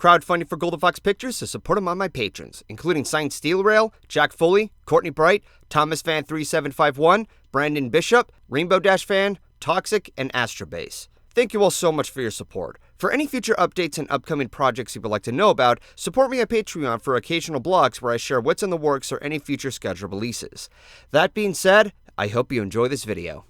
Crowdfunding for Goldenfox Pictures to support him on my patrons, including Signed Steel Rail, Jack Foley, Courtney Bright, Thomas Fan 3751, Brandon Bishop, Rainbow Dash Fan, Toxic, and Astrobase. Thank you all so much for your support. For any future updates and upcoming projects you would like to know about, support me on Patreon for occasional blogs where I share what's in the works or any future scheduled releases. That being said, I hope you enjoy this video.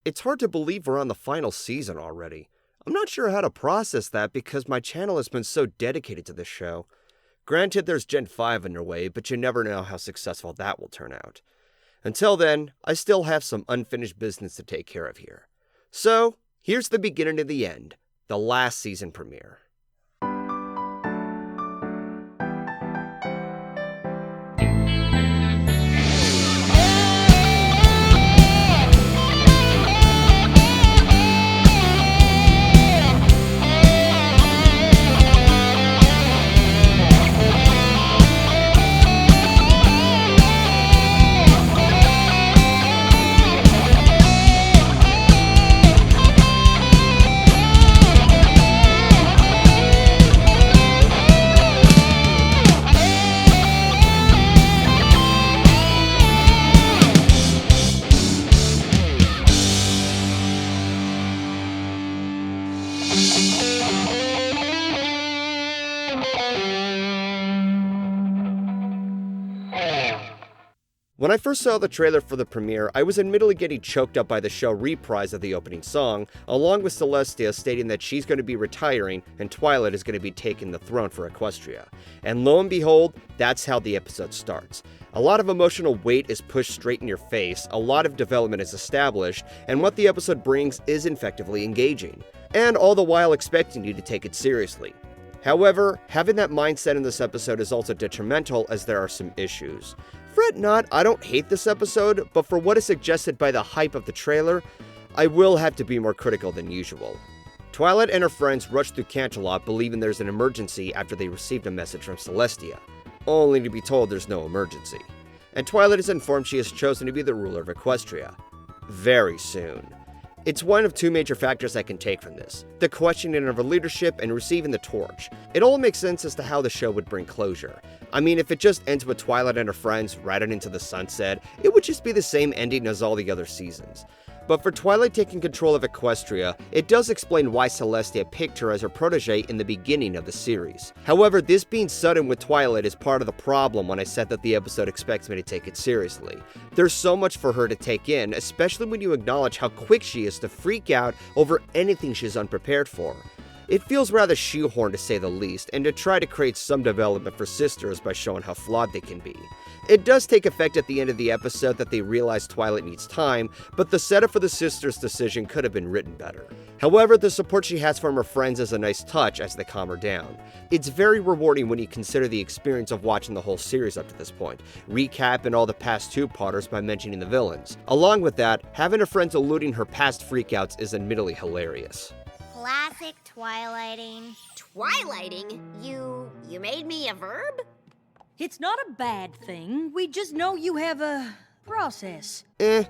It's hard to believe we're on the final season already. I'm not sure how to process that because my channel has been so dedicated to this show. Granted, there's Gen 5 underway, but you never know how successful that will turn out. Until then, I still have some unfinished business to take care of here. So, here's the beginning of the end, the last season premiere. When I first saw the trailer for the premiere, I was admittedly getting choked up by the show reprise of the opening song, along with Celestia stating that she's going to be retiring and Twilight is going to be taking the throne for Equestria. And lo and behold, that's how the episode starts. A lot of emotional weight is pushed straight in your face, a lot of development is established, and what the episode brings is effectively engaging. And all the while expecting you to take it seriously. However, having that mindset in this episode is also detrimental as there are some issues. Fret not, I don't hate this episode, but for what is suggested by the hype of the trailer, I will have to be more critical than usual. Twilight and her friends rush through Canterlot believing there's an emergency after they received a message from Celestia, only to be told there's no emergency. And Twilight is informed she has chosen to be the ruler of Equestria. Very soon. It's one of two major factors I can take from this, the questioning of her leadership and receiving the torch. It all makes sense as to how the show would bring closure. I mean, if it just ends with Twilight and her friends riding into the sunset, it would just be the same ending as all the other seasons. But for Twilight taking control of Equestria, it does explain why Celestia picked her as her protege in the beginning of the series. However, this being sudden with Twilight is part of the problem when I said that the episode expects me to take it seriously. There's so much for her to take in, especially when you acknowledge how quick she is to freak out over anything she's unprepared for. It feels rather shoehorned to say the least, and to try to create some development for sisters by showing how flawed they can be. It does take effect at the end of the episode that they realize Twilight needs time, but the setup for the sisters' decision could have been written better. However, the support she has from her friends is a nice touch as they calm her down. It's very rewarding when you consider the experience of watching the whole series up to this point, recapping all the past two-parters by mentioning the villains. Along with that, having her friends eluding her past freakouts is admittedly hilarious. Classic twilighting. Twilighting? You made me a verb? It's not a bad thing. We just know you have a process.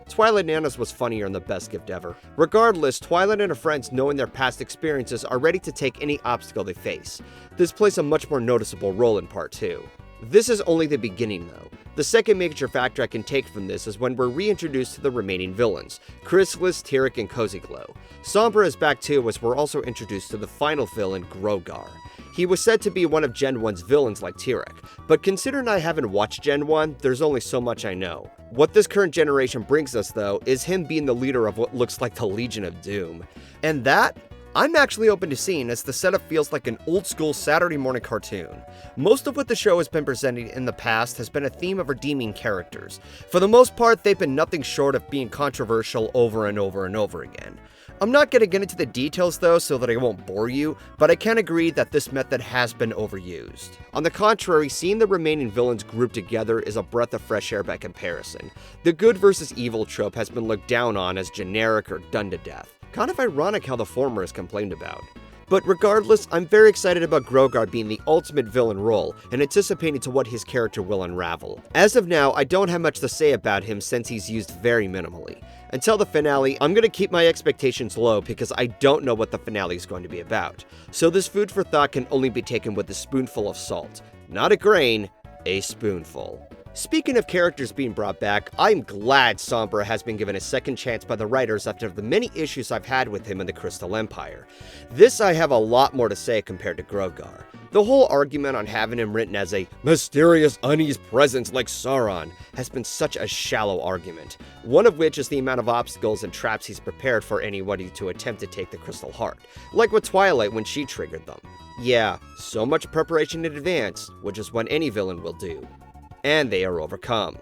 Twilight Nanas was funnier and the best gift ever. Regardless, Twilight and her friends, knowing their past experiences, are ready to take any obstacle they face. This plays a much more noticeable role in part 2. This is only the beginning though. The second major factor I can take from this is when we're reintroduced to the remaining villains, Chrysalis, Tyrek, and Cozy Glow. Sombra is back too as we're also introduced to the final villain, Grogar. He was said to be one of Gen 1's villains like Tyrek, but considering I haven't watched Gen 1, there's only so much I know. What this current generation brings us though, is him being the leader of what looks like the Legion of Doom. And that, I'm actually open to seeing as the setup feels like an old school Saturday morning cartoon. Most of what the show has been presenting in the past has been a theme of redeeming characters. For the most part, they've been nothing short of being controversial over and over and over again. I'm not going to get into the details though so that I won't bore you, but I can agree that this method has been overused. On the contrary, seeing the remaining villains grouped together is a breath of fresh air by comparison. The good versus evil trope has been looked down on as generic or done to death. Kind of ironic how the former is complained about. But regardless, I'm very excited about Grogar being the ultimate villain role, and anticipating to what his character will unravel. As of now, I don't have much to say about him since he's used very minimally. Until the finale, I'm going to keep my expectations low because I don't know what the finale is going to be about. So this food for thought can only be taken with a spoonful of salt. Not a grain, a spoonful. Speaking of characters being brought back, I'm glad Sombra has been given a second chance by the writers after the many issues I've had with him in the Crystal Empire. This I have a lot more to say compared to Grogar. The whole argument on having him written as a mysterious uneasy presence like Sauron has been such a shallow argument, one of which is the amount of obstacles and traps he's prepared for anybody to attempt to take the Crystal Heart, like with Twilight when she triggered them. Yeah, so much preparation in advance, which is what any villain will do. And they are overcome.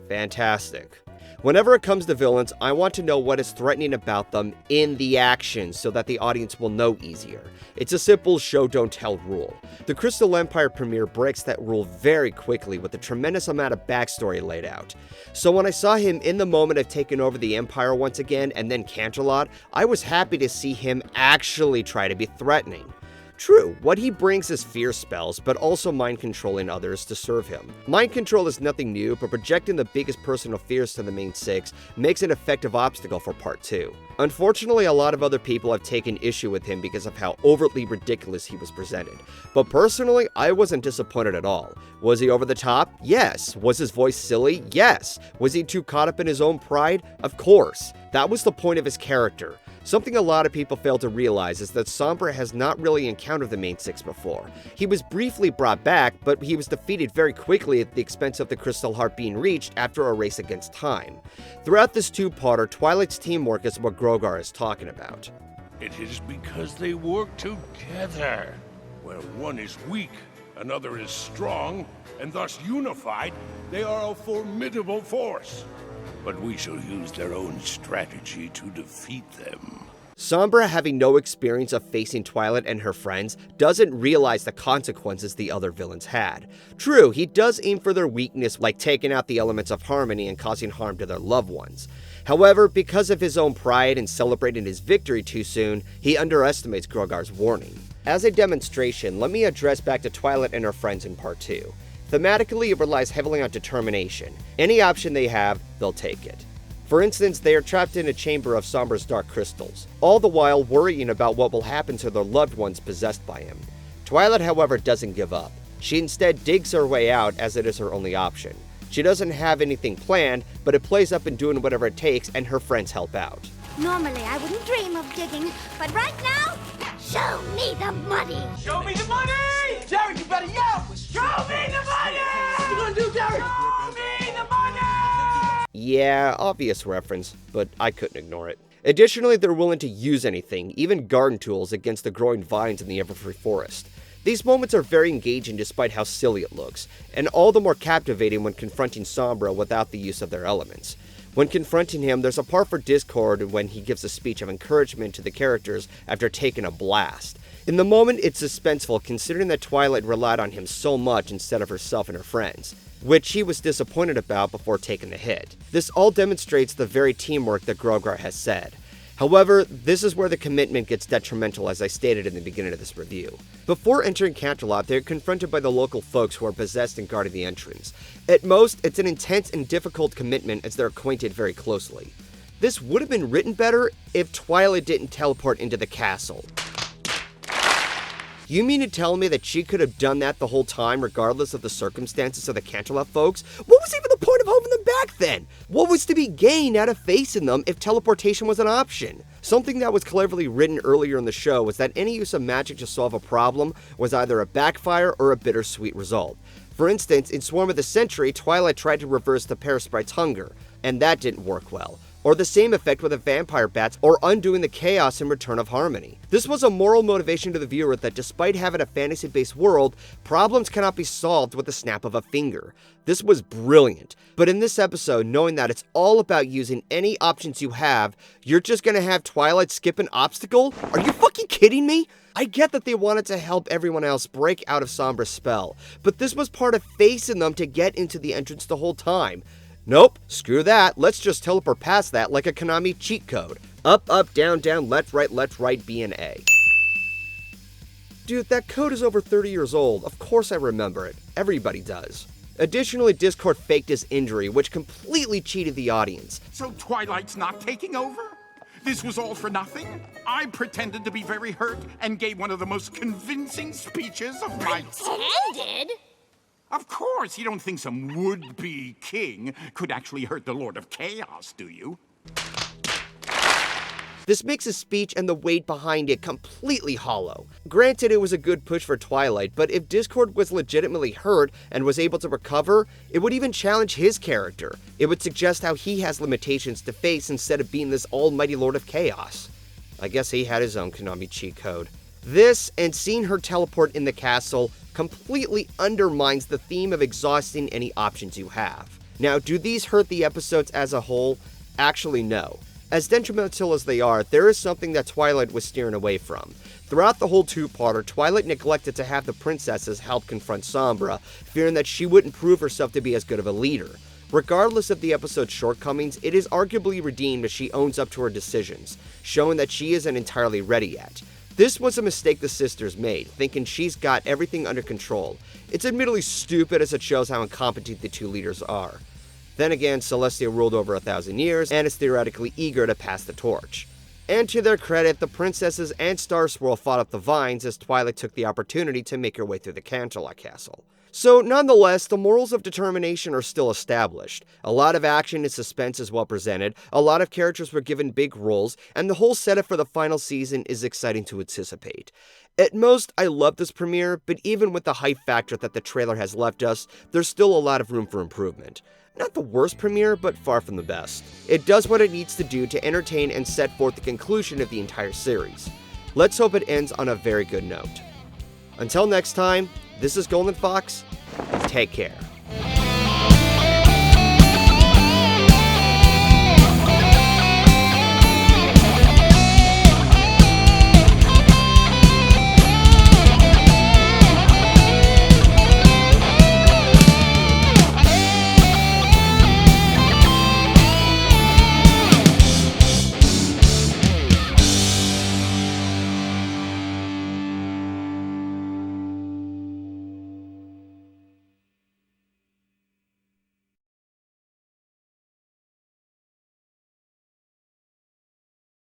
Fantastic. Whenever it comes to villains, I want to know what is threatening about them in the action so that the audience will know easier. It's a simple show don't tell rule. The Crystal Empire premiere breaks that rule very quickly with a tremendous amount of backstory laid out. So when I saw him in the moment of taking over the Empire once again and then Canterlot, I was happy to see him actually try to be threatening. True, what he brings is fear spells, but also mind controlling others to serve him. Mind control is nothing new, but projecting the biggest personal fears to the main six makes an effective obstacle for part 2. Unfortunately, a lot of other people have taken issue with him because of how overtly ridiculous he was presented. But personally, I wasn't disappointed at all. Was he over the top? Yes. Was his voice silly? Yes. Was he too caught up in his own pride? Of course. That was the point of his character. Something a lot of people fail to realize is that Sombra has not really encountered the main six before. He was briefly brought back, but he was defeated very quickly at the expense of the Crystal Heart being reached after a race against time. Throughout this two-parter, Twilight's teamwork is what Grogar is talking about. It is because they work together. Where one is weak, another is strong, and thus unified, they are a formidable force. But we shall use their own strategy to defeat them. Sombra, having no experience of facing Twilight and her friends, doesn't realize the consequences the other villains had. True, he does aim for their weakness, like taking out the elements of harmony and causing harm to their loved ones. However, because of his own pride and celebrating his victory too soon, he underestimates Grogar's warning. As a demonstration, let me address back to Twilight and her friends in part 2. Thematically, it relies heavily on determination. Any option they have, they'll take it. For instance, they are trapped in a chamber of Sombra's dark crystals, all the while worrying about what will happen to their loved ones possessed by him. Twilight, however, doesn't give up. She instead digs her way out as it is her only option. She doesn't have anything planned, but it plays up in doing whatever it takes, and her friends help out. Normally I wouldn't dream of digging, but right now, show me the money! Show me the money! Derek, you better yell! Show me the money! What you gonna do, Derek? Show me the money! Yeah, obvious reference, but I couldn't ignore it. Additionally, they're willing to use anything, even garden tools, against the growing vines in the Everfree Forest. These moments are very engaging despite how silly it looks, and all the more captivating when confronting Sombra without the use of their elements. When confronting him, there's a part for Discord when he gives a speech of encouragement to the characters after taking a blast. In the moment, it's suspenseful considering that Twilight relied on him so much instead of herself and her friends, which he was disappointed about before taking the hit. This all demonstrates the very teamwork that Grogar has said. However, this is where the commitment gets detrimental, as I stated in the beginning of this review. Before entering Canterlot, they are confronted by the local folks who are possessed and guarding the entrance. At most, it's an intense and difficult commitment as they're acquainted very closely. This would have been written better if Twilight didn't teleport into the castle. You mean to tell me that she could have done that the whole time regardless of the circumstances of the Canterlot folks? What was even the point of holding them back then? What was to be gained out of facing them if teleportation was an option? Something that was cleverly written earlier in the show was that any use of magic to solve a problem was either a backfire or a bittersweet result. For instance, in Swarm of the Century, Twilight tried to reverse the Parasprite's hunger, and that didn't work well. or the same effect with the vampire bats, or undoing the chaos in Return of Harmony. This was a moral motivation to the viewer that despite having a fantasy-based world, problems cannot be solved with the snap of a finger. This was brilliant, but in this episode, knowing that it's all about using any options you have, you're just gonna have Twilight skip an obstacle? Are you fucking kidding me? I get that they wanted to help everyone else break out of Sombra's spell, but this was part of facing them to get into the entrance the whole time. Nope, screw that, let's just teleport past that like a Konami cheat code. Up, up, down, down, left, right, B, and A. Dude, that code is over 30 years old, of course I remember it. Everybody does. Additionally, Discord faked his injury, which completely cheated the audience. So Twilight's not taking over? This was all for nothing? I pretended to be very hurt and gave one of the most convincing speeches of my... Pretended? Of course, you don't think some would-be king could actually hurt the Lord of Chaos, do you? This makes his speech and the weight behind it completely hollow. Granted, it was a good push for Twilight, but if Discord was legitimately hurt and was able to recover, it would even challenge his character. It would suggest how he has limitations to face instead of being this almighty Lord of Chaos. I guess he had his own Konami cheat code. This, and seeing her teleport in the castle, completely undermines the theme of exhausting any options you have. Now, do these hurt the episodes as a whole? Actually, no. As detrimental as they are, there is something that Twilight was steering away from. Throughout the whole two-parter, Twilight neglected to have the princesses help confront Sombra, fearing that she wouldn't prove herself to be as good of a leader. Regardless of the episode's shortcomings, it is arguably redeemed as she owns up to her decisions, showing that she isn't entirely ready yet. This was a mistake the sisters made, thinking she's got everything under control. It's admittedly stupid as it shows how incompetent the two leaders are. Then again, Celestia ruled over 1,000 years and is theoretically eager to pass the torch. And to their credit, the princesses and Star Swirl fought up the vines as Twilight took the opportunity to make her way through the Canterlot Castle. So nonetheless, the morals of determination are still established. A lot of action and suspense is well presented, a lot of characters were given big roles, and the whole setup for the final season is exciting to anticipate. At most, I love this premiere, but even with the hype factor that the trailer has left us, there's still a lot of room for improvement. Not the worst premiere, but far from the best. It does what it needs to do to entertain and set forth the conclusion of the entire series. Let's hope it ends on a very good note. Until next time, this is Goldenfox. Take care.